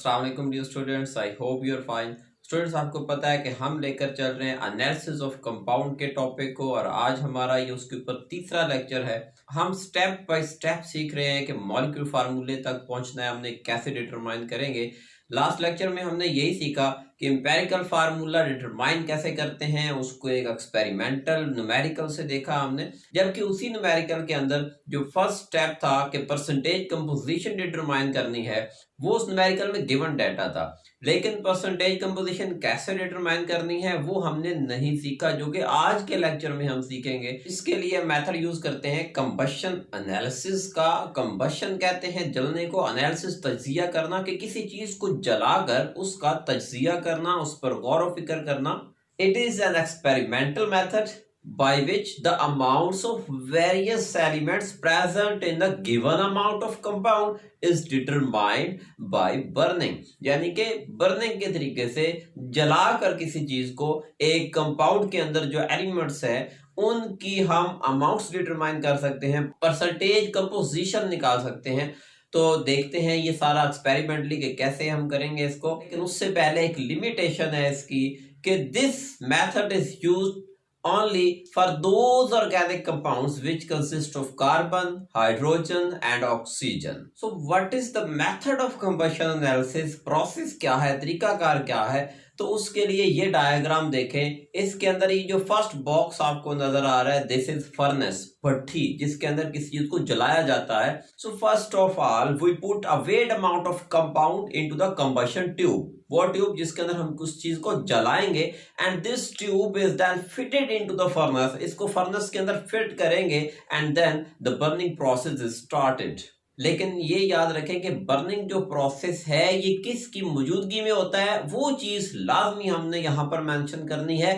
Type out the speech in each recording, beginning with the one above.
अस्सलाम वालेकुम dear students, I hope you are fine. Students, आपको पता है कि हम लेकर चल रहे हैं एनालिसिस ऑफ कंपाउंड के टॉपिक को और आज हमारा ये उसके ऊपर तीसरा लेक्चर है। हम स्टेप बाय स्टेप सीख रहे हैं कि मॉलिक्यूलर फार्मूले तक पहुंचना है, हमने कैसे डिटरमाइन करेंगे। लास्ट लेक्चर में हमने यही सीखा कि एम्पेरिकल फार्मूला डिटरमाइन कैसे करते हैं, उसको एक एक्सपेरिमेंटल न्यूमेरिकल से देखा हमने, जबकि उसी न्यूमेरिकल के अंदर जो फर्स्ट स्टेप था कि परसेंटेज कंपोजिशन डिटरमाइन करनी है, वो उस न्यूमेरिकल में गिवन डाटा था। लेकिन परसेंटेज कंपोजिशन कैसे डिटरमाइन करनी है वो हमने नहीं सीखा, जो कि आज के लेक्चर में हम सीखेंगे। इसके लिए मेथड यूज करते हैं कंबशन एनालिसिस का। कंबशन कहते हैं जलने को, एनालिसिस तज्जिया करना, कि किसी चीज को जलाकर उसका तज्जिया करना, उस पर गौर व फिक्र करना। It is an experimental method by which the amounts of various elements present in the given amount of compound is determined by burning। यानी कि बर्निंग के तरीके से जलाकर किसी चीज को, एक कंपाउंड के अंदर जो एलिमेंट्स है उनकी हम अमाउंट्स डिटरमाइन कर सकते हैं, परसेंटेज कंपोजिशन निकाल सकते हैं। तो देखते हैं ये सारा एक्सपेरिमेंटली कि कैसे हम करेंगे इसको। लेकिन उससे पहले एक लिमिटेशन है इसकी कि this method is used only for those organic compounds which consist of carbon, hydrogen and oxygen। So what is the method of combustion analysis? Process क्या है, तरीकाकार क्या है? तो उसके लिए ये डायग्राम देखें। इसके अंदर ये जो फर्स्ट बॉक्स आपको नजर आ रहा है, दिस इज फर्नेस, भट्ठी, जिसके अंदर किसी चीज को जलाया जाता है। So first of all we put a weight amount of compound into the combustion tube. वो ट्यूब जिसके अंदर हम उस चीज को जलाएंगे, and this tube is then fitted into the furnace. इसको फर्नेस के अंदर फिट करेंगे and then the burning process is started. लेकिन ये याद रखें कि बर्निंग जो प्रोसेस है ये किसकी मौजूदगी में होता है, वो चीज लाजमी हमने यहां पर मेंशन करनी है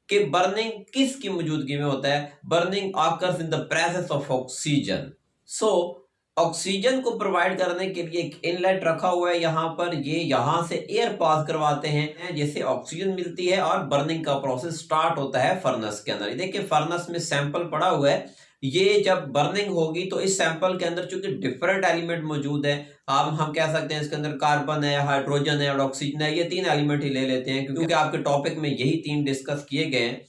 कि बर्निंग किसकी मौजूदगी में होता है। Burning occurs in the presence of oxygen. So oxygen को प्रोवाइड करने के लिए एक इनलेट रखा हुआ है यहाँ पर, ये यहाँ से एयर पास करवाते हैं, जैसे ऑक्सीजन मिलती है और बर्निंग का प्रोसेस स्टार्ट होता है फर्नेस के अंदर। देखिए फर्नेस में सैंपल पड़ा हुआ है, ये जब बर्निंग होगी तो इस सैंपल के अंदर चूंकि डिफरेंट एलिमेंट मौजूद है, हम कह सकते हैं इसके अंदर कार्बन है, हाइड्रोजन है और ऑक्सीजन है, ये तीन एलिमेंट ही ले लेते हैं क्योंकि आपके टॉपिक में यही तीन डिस्कस किए गए हैं।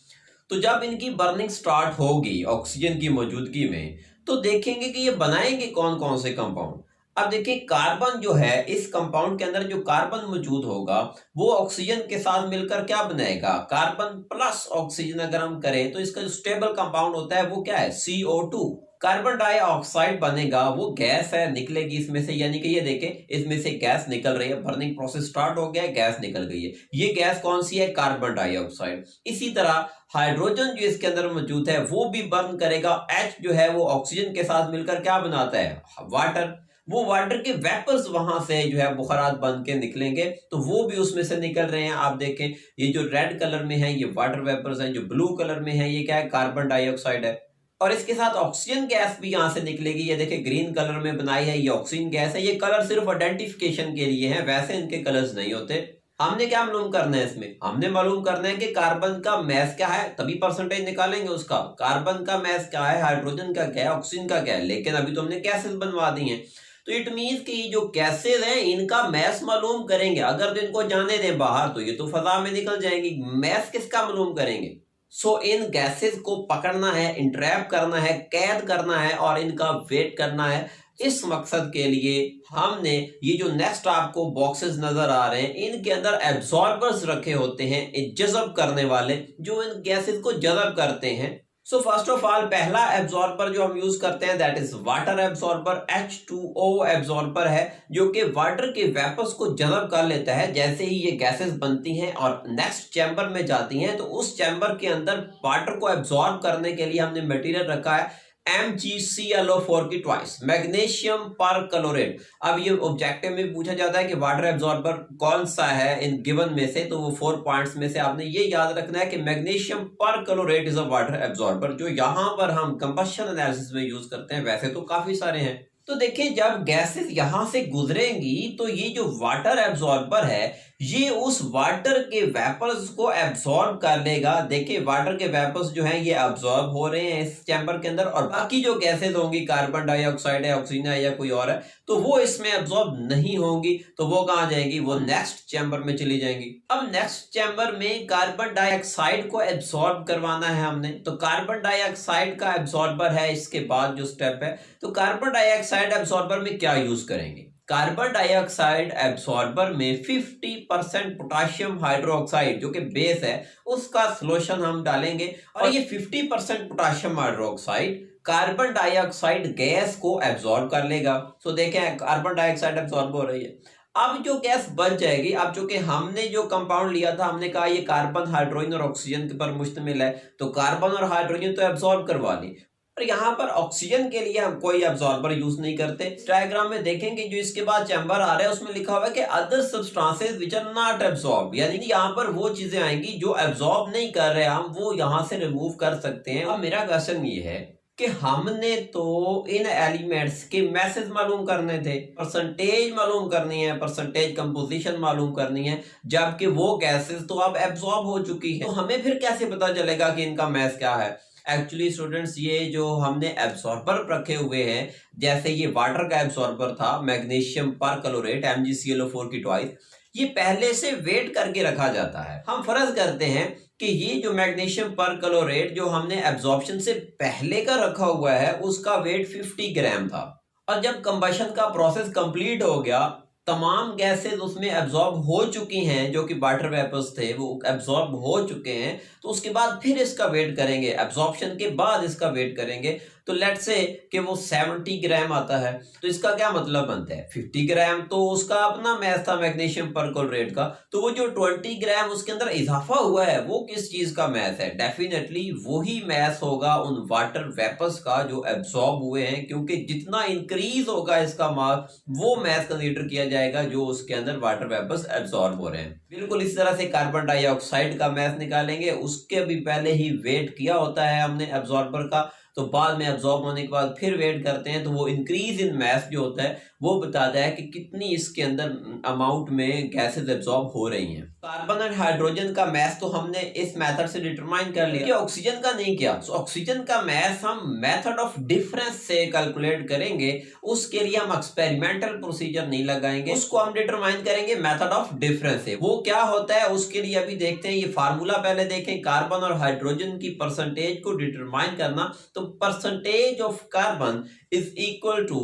तो जब इनकी बर्निंग स्टार्ट होगी ऑक्सीजन की मौजूदगी में, तो देखेंगे कि ये बनाएंगे कौन कौन से कंपाउंड। अब देखिए कार्बन जो है, इस कंपाउंड के अंदर जो कार्बन मौजूद होगा वो ऑक्सीजन के साथ मिलकर क्या बनाएगा, कार्बन प्लस ऑक्सीजन अगर हम करें तो इसका जो स्टेबल कंपाउंड होता है वो क्या है, CO2। कार्बन डाइऑक्साइड बनेगा, वो गैस है, निकलेगी इसमें से। यानी कि ये देखें इसमें से गैस निकल रही है, बर्निंग प्रोसेस स्टार्ट हो गया है, गैस निकल गई है। ये गैस कौन सी है, कार्बन डाइऑक्साइड। इसी तरह हाइड्रोजन जो इसके अंदर मौजूद है वो भी बर्न करेगा। H जो है वो ऑक्सीजन के साथ मिलकर क्या बनाता है, वाटर। वो वाटर के वेपर्स वहां से जो है बुखारात बन के निकलेंगे, तो वो भी उसमें से निकल रहे हैं। आप देखें ये जो रेड कलर में है ये वाटर वेपर्स हैं, जो ब्लू कलर में है ये क्या है, कार्बन डाइऑक्साइड है। और इसके साथ ऑक्सीजन गैस भी यहां से निकलेगी। ये देखिए ग्रीन कलर में बनाई है, ये ऑक्सीजन गैस है। ये कलर सिर्फ आइडेंटिफिकेशन के लिए है, वैसे इनके कलर्स नहीं होते। हमने क्या मालूम करना है इसमें, हमने मालूम करना है कि कार्बन का मैस क्या है, तभी परसेंटेज निकालेंगे उसका। कार्बन का मैस क्या है, हाइड्रोजन का क्या है, ऑक्सीजन का क्या है। लेकिन अभी तो हमने गैसेस बनवा दी हैं, तो इट मीन्स कि जो गैसेस हैं इनका मैस मालूम करेंगे। अगर तो इनको जाने दें बाहर तो ये तो फजा में निकल जाएंगी, मैस किसका मालूम करेंगे। सो इन गैसेस को पकड़ना है, इंट्रैप करना है, कैद करना है और इनका वेट करना है। इस मकसद के लिए हमने ये जो नेक्स्ट आपको बॉक्सेस नजर आ रहे हैं इनके अंदर एब्जॉर्बर्स रखे होते हैं, जज़ब करने वाले, जो इन गैसेस को जज़ब करते हैं। सो फर्स्ट ऑफ ऑल पहला एब्जॉर्बर जो हम यूज करते हैं that is water absorber. H2O absorber है जो कि वाटर के वेपर्स को जज़ब कर लेता है। जैसे ही ये गैसेस बनती हैं और नेक्स्ट चैम्बर में जाती हैं, तो उस चैम्बर के अंदर वाटर को एब्जॉर्ब करने के लिए हमने मटेरियल रखा है MgClO4 की ट्वाइस, मैग्नीशियम परक्लोरेट। अब ये ऑब्जेक्टिव में पूछा जाता है कि वाटर एब्जॉर्बर कौन सा है इन गिवन में से, तो वो 4 पॉइंट्स में से आपने ये याद रखना है कि magnesium perchlorate is a water absorber, जो यहां पर हम कंबशन एनालिसिस में यूज करते हैं। वैसे तो काफी सारे हैं। तो देखिए जब गैसेस यहां से गुजरेंगी तो ये जो वाटर एब्जॉर्बर है ये उस वाटर के वेपर्स को एब्सॉर्ब कर लेगा। देखिए वाटर के वेपर्स जो हैं ये एब्सॉर्ब हो रहे हैं इस चैम्बर के अंदर, और बाकी जो गैसेज होंगी, कार्बन डाइऑक्साइड है, ऑक्सीजन है या कोई और है, तो वो इसमें एब्सॉर्ब नहीं होंगी। तो वो कहाँ जाएगी? वो नेक्स्ट चैम्बर में चली जाएंगी। अब नेक्स्ट चैम्बर में कार्बन डाइऑक्साइड को एब्सॉर्ब करवाना है हमने, तो कार्बन डाइऑक्साइड का एब्सॉर्बर है इसके बाद जो स्टेप है। तो कार्बन डाइऑक्साइड एब्सॉर्बर में क्या यूज करेंगे? कार्बन डाइऑक्साइड एब्सॉर्बर में 50% पोटेशियम हाइड्रोक्साइड जो कि बेस है उसका सॉल्यूशन हम डालेंगे, और ये 50% potassium hydroxide carbon dioxide gas को एब्सॉर्ब कर लेगा। तो देखें कार्बन डाइऑक्साइड एब्सॉर्ब हो रही है। अब जो गैस बच जाएगी, अब चूंकि हमने जो कंपाउंड लिया था, हमने कहा ये कार्बन, हाइड्रोजन और ऑक्सीजन पर मुश्तमिल है, तो कार्बन और हाइड्रोजन तो एब्सॉर्ब करवा ली, और यहाँ पर ऑक्सीजन के लिए हम कोई एब्सॉर्बर यूज नहीं करते। डायग्राम में देखेंगे जो इसके बाद चैम्बर आ रहा है उसमें लिखा हुआ है कि other substances which are not absorb, यानी कि यहाँ पर वो चीजें आएंगी जो एब्सॉर्ब नहीं कर रहे, हम वो यहाँ से रिमूव कर सकते हैं। अब मेरा क्वेश्चन ये है कि हमने तो इन एलिमेंट्स के मैसेज मालूम करने थे, परसेंटेज मालूम करनी है, परसेंटेज कंपोजिशन मालूम करनी है, जबकि वो गैसेस तो अब एब्सॉर्ब हो चुकी है। तो हमें फिर कैसे पता चलेगा कि इनका मैस क्या है? एक्चुअली स्टूडेंट्स ये जो हमने एब्सॉर्बर रखे हुए हैं, जैसे ये वाटर का एब्सॉर्बर था मैग्नीशियम परक्लोरेट MgClO4 की ट्वाइस, ये पहले से वेट करके रखा जाता है। हम फर्ज करते हैं कि ये जो मैग्नीशियम परक्लोरेट जो हमने एब्जॉर्प्शन से पहले का रखा हुआ है उसका वेट 50 ग्राम था, और जब कंबशन का प्रोसेस कंप्लीट हो गया, तमाम गैसेस उसमें एब्जॉर्ब हो चुकी हैं, जो कि वाटर वेपर्स थे वो एब्जॉर्ब हो चुके हैं, तो उसके बाद फिर इसका वेट करेंगे, एब्जॉर्प्शन के बाद इसका वेट करेंगे। तो लेट्स से कि वो 70 ग्राम आता है, तो इसका क्या मतलब बनता है? 50 ग्राम तो उसका अपना मैस था मैग्नीशियम परक्लोरेट का, तो वो जो 20 ग्राम उसके अंदर इजाफा हुआ है वो किस चीज का मैस है? डेफिनेटली वही मैस होगा उन वाटर वेपर्स का जो एब्सॉर्ब हुए हैं, क्योंकि जितना इंक्रीज होगा इसका मास वो मैस कंसीडर किया जाएगा जो उसके अंदर वाटर वेपर्स एब्सॉर्ब हो रहे हैं। बिल्कुल इस तरह से कार्बन डाइऑक्साइड का मैस निकालेंगे, उसके भी पहले ही वेट किया होता है हमने एब्सॉर्बर का, तो बाद में एब्सॉर्ब होने के बाद फिर वेट करते हैं, तो वो इंक्रीज इन मैस जो होता है वो बताता है कि कितनी इसके अंदर अमाउंट में गैसेस एब्सॉर्ब हो रही हैं। कार्बन और हाइड्रोजन का मैस तो हमने इस मेथड से डिटरमाइन कर लिया, ऑक्सीजन का नहीं किया। तो ऑक्सीजन का मैस हम मेथड ऑफ डिफरेंस से कैलकुलेट करेंगे, उसके लिए हम एक्सपेरिमेंटल प्रोसीजर नहीं लगाएंगे, उसको हम डिटरमाइन करेंगे मेथड ऑफ डिफरेंस से। वो क्या होता है उसके लिए अभी देखते हैं, ये फार्मूला पहले देखें। कार्बन और हाइड्रोजन की परसेंटेज को डिटरमाइन करना, तो percentage of carbon is equal to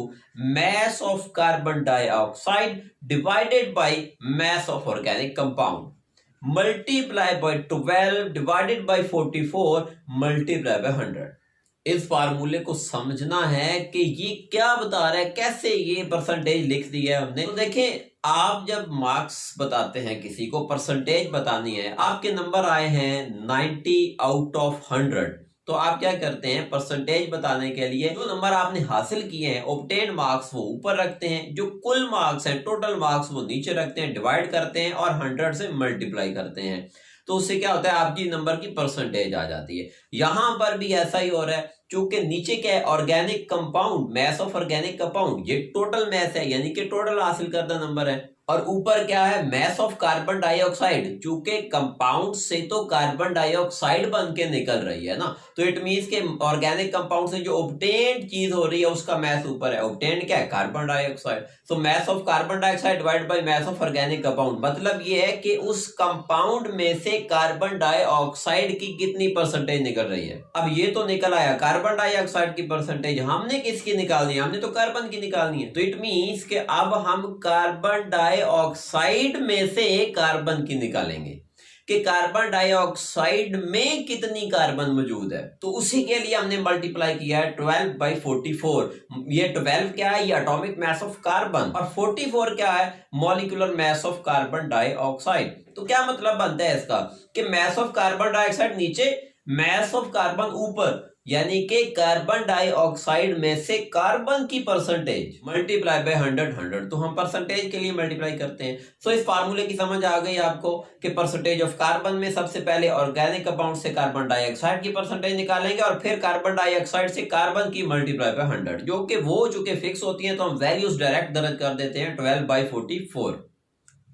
mass of carbon dioxide divided by mass of organic compound multiply by 12 divided by 44 multiply by 100। इस फार्मूले को समझना है कि ये क्या बता रहा है, कैसे ये परसेंटेज लिख दिया है हमने। तो देखें, आप जब मार्क्स बताते हैं, किसी को परसेंटेज बतानी है, आपके नंबर आए हैं 90 आउट ऑफ 100, तो आप क्या करते हैं, परसेंटेज बताने के लिए जो नंबर आपने हासिल किए हैं, ऑब्टेन मार्क्स वो ऊपर रखते हैं, जो कुल मार्क्स हैं, टोटल मार्क्स वो नीचे रखते हैं, डिवाइड करते हैं और 100 से मल्टीप्लाई करते हैं। तो उससे क्या होता है, आपकी नंबर की परसेंटेज आ जाती है। यहां पर भी ऐसा ही हो रहा है, क्योंकि नीचे क्या है, organic compound, mass of organic compound, ये टोटल मैस है, यानी कि टोटल हासिल करदा नंबर है। और ऊपर क्या है, मैस ऑफ कार्बन डाइऑक्साइड, चूंकि कंपाउंड से तो कार्बन डाइऑक्साइड बन के निकल रही है ना, तो इट मींस के ऑर्गेनिक कंपाउंड से जो ऑब्टेन्ड चीज हो रही है उसका मैस ऊपर है। ऑब्टेन्ड क्या है, carbon dioxide. So mass of carbon dioxide divide by mass of organic compound, मतलब ये है कि उस कंपाउंड में से कार्बन डाइऑक्साइड की कितनी परसेंटेज निकल रही है। अब ये तो निकल आया कार्बन डाइऑक्साइड की परसेंटेज, हमने किसकी निकालनी है, हमने तो कार्बन की निकालनी है। तो इट मींस के अब हम कार्बन डाइऑक्साइड में से कार्बन की निकालेंगे कि कार्बन डाइऑक्साइड में कितनी कार्बन मौजूद है। तो उसी के लिए हमने मल्टीप्लाई किया है 12/44। ये 12 क्या है, ये एटॉमिक मास ऑफ कार्बन, और 44 क्या है, molecular mass of carbon dioxide. तो क्या मतलब बनता है इसका कि मास ऑफ कार्बन डाइऑक्साइड नीचे, मास ऑफ कार्बन ऊपर, यानी कि कार्बन डाइऑक्साइड में से कार्बन की परसेंटेज मल्टीप्लाई बाय 100। तो हम परसेंटेज के लिए मल्टीप्लाई करते हैं। सो इस फार्मूले की समझ आ गई आपको कि परसेंटेज ऑफ कार्बन में सबसे पहले ऑर्गेनिक कंपाउंड से कार्बन डाइऑक्साइड की परसेंटेज निकालेंगे, और फिर कार्बन डाइऑक्साइड से कार्बन की मल्टीप्लाई बाय 100, जो कि वो चूंकि फिक्स होती है तो हम वैल्यूज डायरेक्ट दर्ज कर देते हैं 12/44।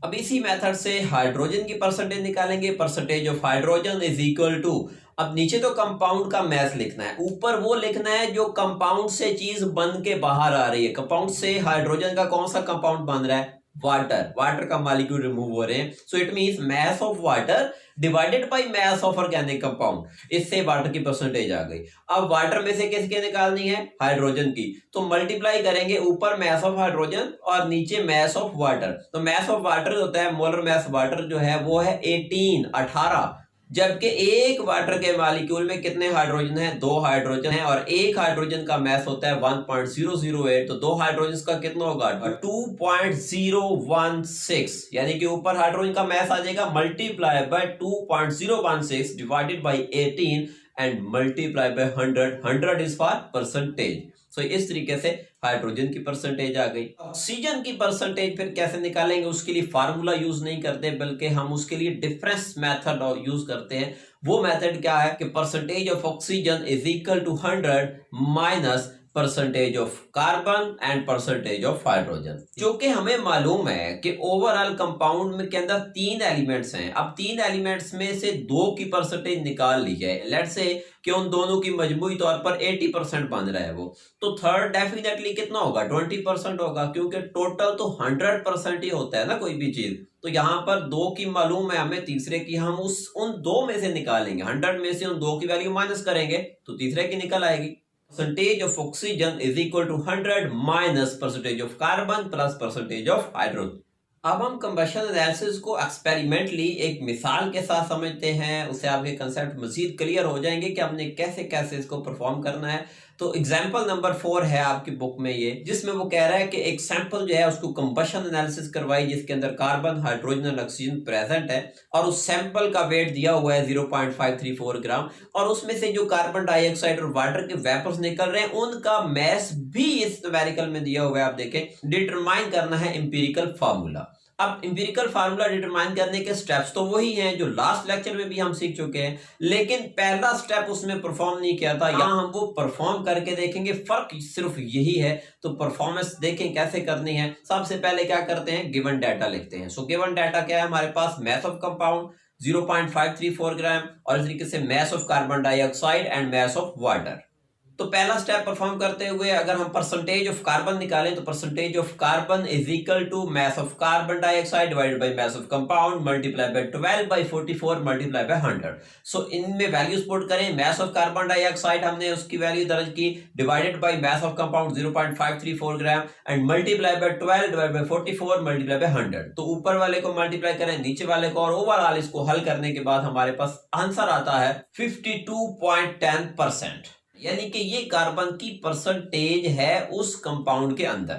अब इसी मेथड से हाइड्रोजन की परसेंटेज निकालेंगे, percentage of hydrogen is equal to, अब नीचे तो कंपाउंड का मैथ लिखना है, ऊपर वो लिखना है जो कंपाउंड से चीज बन के बाहर आ रही है। कंपाउंड से हाइड्रोजन का कौन सा कंपाउंड बन रहा है? वाटर, वाटर का मॉलिक्यूल रिमूव हो रहे हैं। So it means mass of water divided by mass of organic compound, इससे वाटर की परसेंटेज आ गई। अब वाटर में से किसके निकालनी है? हाइड्रोजन की। तो मल्टीप्लाई करेंगे ऊपर मास ऑफ हाइड्रोजन और नीचे मास ऑफ वाटर। तो मास ऑफ वाटर होता है, मोलर मास वाटर जो है वो है 18, जबकि एक वाटर के मॉलिक्यूल में कितने हाइड्रोजन है? 2 हाइड्रोजन है, और एक हाइड्रोजन का मास होता है 1.008। तो 2 हाइड्रोजन का कितना होगा? 2.016, यानी कि ऊपर हाइड्रोजन का मास आ जाएगा multiply by 2.016 divided by 18 and multiply by 100। 100 is for percentage. So इस तरीके से हाइड्रोजन की परसेंटेज आ गई। ऑक्सीजन की परसेंटेज फिर कैसे निकालेंगे? उसके लिए फार्मूला यूज नहीं करते, बल्कि हम उसके लिए डिफरेंस मेथड यूज करते हैं। वो मेथड क्या है कि percentage of oxygen is equal to 100 minus percentage of carbon and percentage of hydrogen. जो कि हमें मालूम है कि ओवरऑल कंपाउंड में के अंदर 3 एलिमेंट्स हैं। अब 3 एलिमेंट्स में से 2 की परसेंटेज निकाल ली जाए, लेट्स से कि उन दोनों की मजमूई तौर पर 80% बन रहा है वो, तो थर्ड डेफिनेटली कितना होगा? 20% होगा, क्योंकि टोटल तो 100% ही होता है ना कोई भी चीज। तो यहाँ पर 2 की मालूम है हमें, तीसरे की हम उन 2 में से निकालेंगे। 100 में से उन 2 की वैल्यू माइनस करेंगे तो तीसरे की निकल आएगी। Percentage of oxygen is equal to 100 minus percentage of carbon plus percentage of hydrogen. अब हम कंबशन एनालिसिस को एक्सपेरिमेंटली एक मिसाल के साथ समझते हैं, उससे आपके कंसेप्ट मजीद क्लियर हो जाएंगे कि हमने कैसे कैसे इसको परफॉर्म करना है। तो एग्जांपल नंबर 4 है आपकी बुक में ये, जिसमें वो कह रहा है कि एक सैंपल जो है उसको कंबशन एनालिसिस करवाई, जिसके अंदर कार्बन, हाइड्रोजन और ऑक्सीजन प्रेजेंट है, और उस सैंपल का वेट दिया हुआ है 0.534 ग्राम, और उसमें से जो कार्बन डाइऑक्साइड और वाटर के वेपर्स निकल रहे हैं उनका मास भी इस न्यूमेरिकल में दिया हुआ है। आप देखें, डिटरमाइन करना है एम्पिरिकल फार्मूला। अब इंपिरिकल फार्मूला डिटरमाइन करने के स्टेप्स तो वही हैं जो लास्ट लेक्चर में भी हम सीख चुके हैं, लेकिन पहला स्टेप उसमें परफॉर्म नहीं किया था। यहाँ हम वो परफॉर्म करके देखेंगे, फर्क सिर्फ यही है। तो परफॉर्मेंस देखें कैसे करनी है। सबसे पहले क्या करते हैं? गिवन डाटा लिखते हैं। सो गिवन डाटा क्या है हमारे पास? मास ऑफ कंपाउंड 0.534 ग्राम, और इस तरीके से मास of carbon dioxide and mass of water. तो पहला स्टेप परफॉर्म करते हुए अगर हम परसेंटेज ऑफ कार्बन निकालें तो percentage of carbon is equal to mass of carbon dioxide divided by mass of compound multiply by 12 by 44 multiply by 100। So इनमें values put करें। मास ऑफ कार्बन डाइऑक्साइड हमने उसकी वैल्यू दर्ज की, divided by mass of compound 0.534 gram and multiply by 12 divided by 44 multiply by 100। तो ऊपर वाले को मल्टीप्लाई करें नीचे वाले को, और ओवरऑल इसको हल करने के बाद हमारे पास आंसर आता है 52.10%, यानी कि ये कार्बन की परसेंटेज है उस कंपाउंड के अंदर।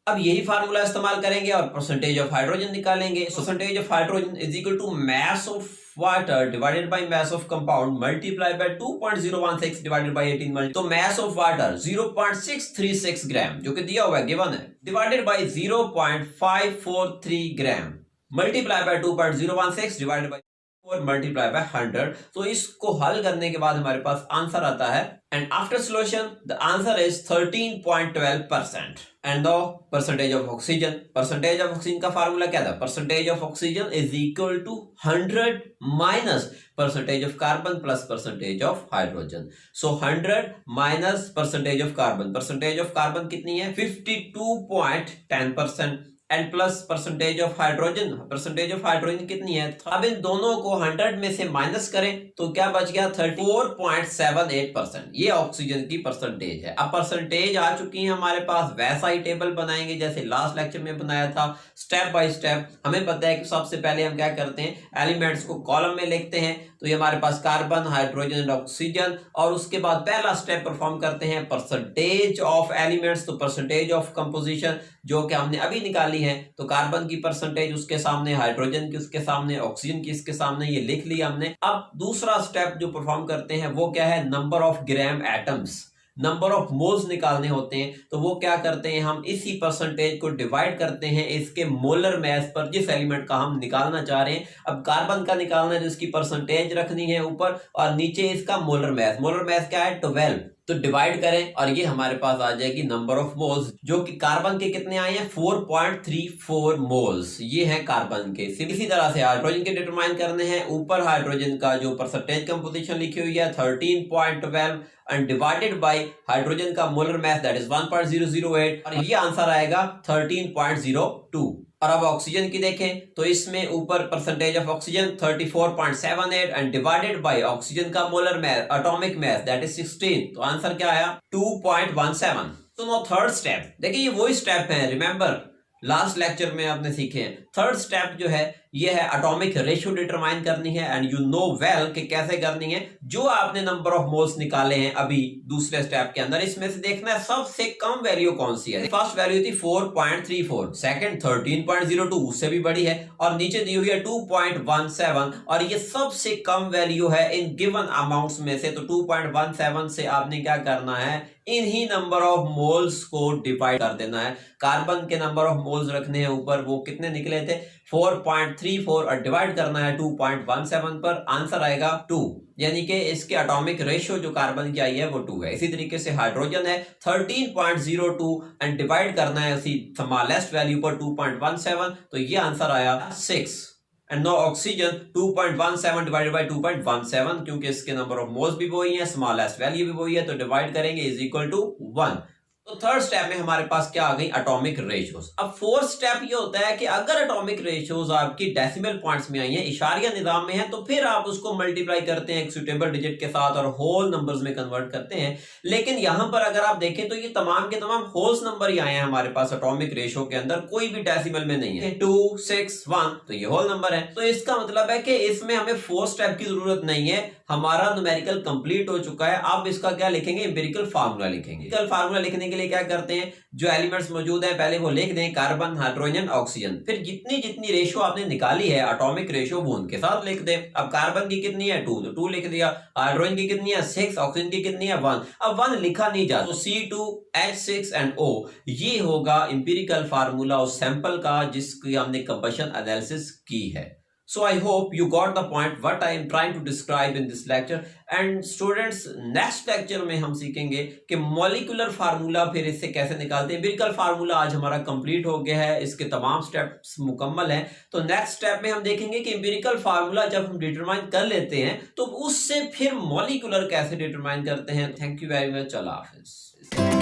अब यही फार्मूला इस्तेमाल करेंगे और परसेंटेज ऑफ हाइड्रोजन निकालेंगे। Percentage of hydrogen is equal to mass of water divided by mass of compound multiply by 2.016 divided by 18 तो मास ऑफ वाटर 0.636 ग्राम जो कि दिया हुआ है, गिवन है, divided by 0.543 gram multiply by 2.016 divided bye और multiply by 100। तो इसको हल करने के बाद हमारे पास आंसर आता है, and after solution the answer is 13.12%। And the percentage of oxygen, percentage of oxygen का फार्मूला क्या था? Percentage of oxygen is equal to 100 minus percentage of carbon plus percentage of hydrogen. So 100 minus percentage of carbon, percentage of carbon कितनी है? 52.10%, and plus percentage of hydrogen, percentage of hydrogen कितनी है? अब इन दोनों को 100 में से माइनस करें तो क्या बच गया? 34.78%। ये ऑक्सीजन की परसेंटेज है। अब परसेंटेज आ चुकी है हमारे पास, वैसा ही टेबल बनाएंगे जैसे लास्ट लेक्चर में बनाया था, स्टेप बाय स्टेप। हमें पता है कि सबसे पहले हम क्या करते हैं? एलिमेंट्स को कॉलम में लिखते हैं। तो ये हमारे पास कार्बन, हाइड्रोजन, ऑक्सीजन, और उसके बाद पहला स्टेप परफॉर्म करते हैं परसेंटेज ऑफ एलिमेंट्स, तो परसेंटेज ऑफ कंपोजिशन जो कि हमने अभी निकाली है। तो कार्बन की परसेंटेज उसके सामने, हाइड्रोजन की उसके सामने, ऑक्सीजन की इसके सामने, ये लिख लिया हमने। अब दूसरा स्टेप जो परफॉर्म करते हैं वो क्या है? Number of gram atoms, number of moles निकालने होते हैं। तो वो क्या करते हैं? हम इसी परसेंटेज को डिवाइड करते हैं इसके मोलर मास पर, जिस एलिमेंट का हम निकालना चाह रहे हैं। अब कार्बन का निकालना है, जिसकी परसेंटेज रखनी है ऊपर, और नीचे इसका मोलर मास। मोलर मास क्या है? 12। तो डिवाइड करें और ये हमारे पास आ जाएगी नंबर ऑफ मोल्स, जो कि कार्बन के कितने आए हैं 4.34 मोल्स, ये है कार्बन के। इसी तरह से हाइड्रोजन के डिटरमाइन करने हैं। ऊपर हाइड्रोजन का जो परसेंटेज कंपोजिशन लिखी हुई है 13.12 एंड डिवाइडेड बाय हाइड्रोजन का मोलर मास दैट इज 1.008 और ये आंसर आएगा 13.02। और अब ऑक्सीजन की देखें तो इसमें ऊपर percentage of oxygen 34.78 and divided by oxygen का molar mass atomic mass that is 16, तो आंसर क्या आया 2.17। तो नो थर्ड स्टेप, देखिए ये वही स्टेप है, रिमेंबर लास्ट लेक्चर में आपने सीखे हैं। थर्ड स्टेप जो है ये है एटॉमिक रेशियो डिटरमाइन करनी है एंड यू नो वेल कि कैसे करनी है। जो आपने नंबर ऑफ मोल्स निकाले हैं अभी दूसरे स्टेप के अंदर, इसमें से देखना है सबसे कम वैल्यू कौन सी है। फर्स्ट वैल्यू थी 4.34, सेकंड 13.02, उससे भी बड़ी है, और नीचे दी हुई है 2.17 और ये सबसे कम वैल्यू है इन गिवन अमाउंट्स में से। तो 2.17 से आपने क्या करना है, इन्हीं नंबर ऑफ मोल्स को डिवाइड कर देना है। कार्बन के नंबर ऑफ मोल्स रखने हैं ऊपर, वो कितने निकले थे 4.34 और डिवाइड करना है 2.17 पर, आंसर आएगा 2, यानी कि इसके एटॉमिक रेशियो जो कार्बन की आई है वो 2 है। इसी तरीके से हाइड्रोजन है 13.02 एंड डिवाइड करना है उसी स्मॉलेस्ट वैल्यू पर 2.17, तो ये आंसर आया 6। And no oxygen 2.17 divided by 2.17, क्योंकि इसके नंबर ऑफ मोल्स भी वही है, स्मॉलेस्ट वैल्यू भी वही है, तो डिवाइड करेंगे इज इक्वल टू 1। तो थर्ड स्टेप में हमारे पास क्या आ गई, एटॉमिक रेशियोज। अब फोर्थ स्टेप ये होता है कि अगर एटॉमिक रेशियोज आपकी डेसिमल पॉइंट्स में आई है, इशारिया निजाम में है, तो फिर आप उसको मल्टीप्लाई करते हैं एक सुटेबल डिजिट के साथ और होल नंबर्स में कन्वर्ट करते हैं। लेकिन यहां पर अगर आप देखें तो ये तमाम के तमाम होल्स नंबर ही आए हैं हमारे पास एटॉमिक रेशियो के अंदर, कोई भी डेसिमल में नहीं है। 2, 6, 1 तो ये होल नंबर है। तो इसका मतलब है कि इसमें हमें फोर्थ स्टेप की जरूरत नहीं है, हमारा न्यूमेरिकल कंप्लीट हो चुका है। अब इसका क्या लिखेंगे, एम्पिरिकल फार्मूला लिखेंगे। एम्पिरिकल फार्मूला लिखने के लिए क्या करते हैं, जो एलिमेंट्स मौजूद हैं पहले वो लिख दें, कार्बन, हाइड्रोजन, ऑक्सीजन, फिर जितनी जितनी रेशियो आपने निकाली है एटॉमिक रेशियो वो उनके साथ लिख दें। अब कार्बन की कितनी है 2, तो 2 लिख दिया, हाइड्रोजन की कितनी है 6, ऑक्सीजन की कितनी है 1, अब 1 लिखा नहीं जाता, तो C2H6 एंड O, ये होगा एम्पिरिकल फार्मूला उस सैंपल का जिसकी हमने कंबशन एनालिसिस की है। So I hope you got the point what I am trying to describe in this lecture. And students, next lecture में हम सीखेंगे कि मॉलिक्यूलर फार्मूला फिर इससे कैसे निकालते हैं। एम्पिरिकल फार्मूला आज हमारा कंप्लीट हो गया है, इसके तमाम स्टेप्स मुकम्मल हैं। तो नेक्स्ट स्टेप में हम देखेंगे कि एम्पिरिकल फार्मूला जब हम डिटरमाइन कर लेते हैं तो उससे फिर मॉलिक्यूलर कैसे डिटरमाइन करते हैं। Thank you very much, Allah Hafiz.